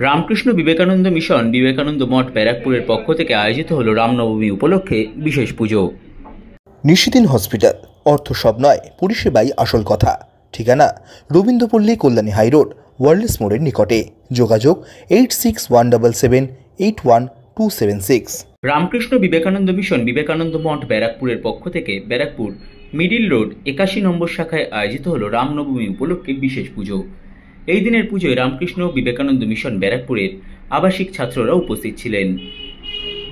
Ramakrishna Vivekananda mission Vivekananda মঠ ব্যারাকপুরের পক্ষ থেকে আয়োজিত হলো রামনবমী উপলক্ষে বিশেষ পুজো। নিশিদিন হসপিটাল, অর্থ সব নয়, পরিষেবাই আসল কথা। ঠিকানা রবীন্দ্রপল্লী, কল্যাণী হাইরোড, ওয়ার্ল্ডস মোড়ের নিকটে। যোগাযোগ 8617781276। রামকৃষ্ণ বিবেকানন্দ মিশন বিবেকানন্দ মঠ ব্যারাকপুরের পক্ষ থেকে ব্যারাকপুর মিডিল রোড 81 নম্বর শাখায় আয়োজিত হলো রামনবমী উপলক্ষে বিশেষ পুজো। এই দিনের পুজোয় রামকৃষ্ণ বিবেকানন্দ মিশন ব্যারাকপুরের আবাসিক ছাত্ররা উপস্থিত ছিলেন।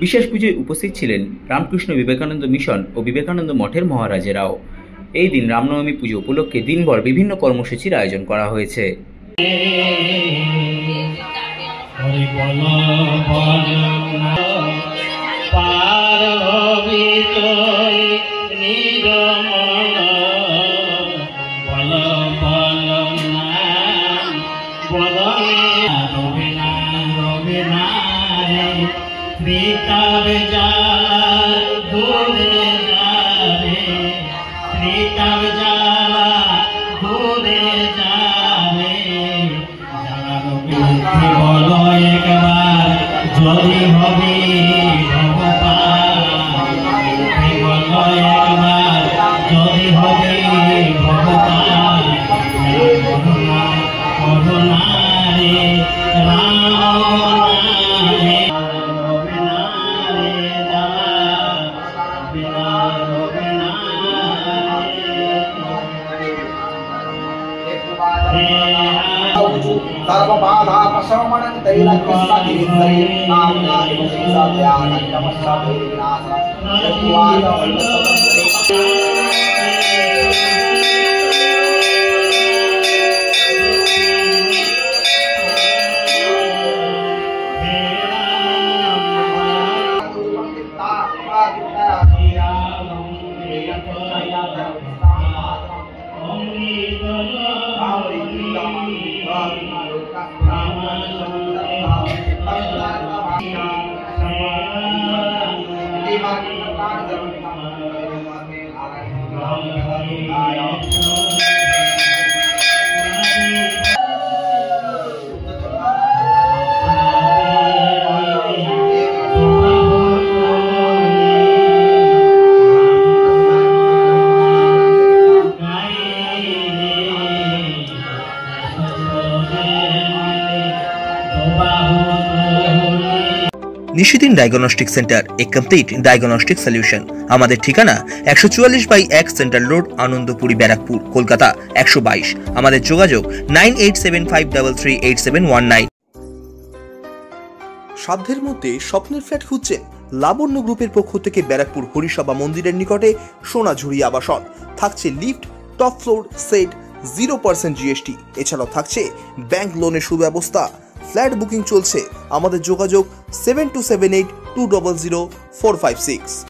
বিশেষ পুজোয় উপস্থিত ছিলেন রামকৃষ্ণ বিবেকানন্দ মিশন ও বিবেকানন্দ মঠের মহারাজেরাও। এই দিন রামনবমী পুজো উপলক্ষে দিনভর বিভিন্ন কর্মসূচির আয়োজন করা হয়েছে। নিশিদিন ডায়াগনস্টিক সেন্টার, এ কমপ্লিট ডায়াগনস্টিক সলিউশন। আমাদের ঠিকানা 144/1 সেন্ট্রাল রোড, আনন্দপুরি, ব্যারাকপুর, কলকাতা 122। আমাদের যোগাযোগ 9875338719। সাধ্যের মধ্যে স্বপ্নের ফ্ল্যাট খুঁজছেন? লাবণ্য গ্রুপের পক্ষ থেকে ব্যারাকপুর হরিসভা মন্দিরের নিকটে সোনাঝুরি আবাসন। থাকছে lift, top floor, set, 0% GST। এছাড়াও থাকছে ব্যাংক লোনের সুব্যবস্থা। ফ্ল্যাট বুকিং চলছে। আমাদের যোগাযোগ 7278200456।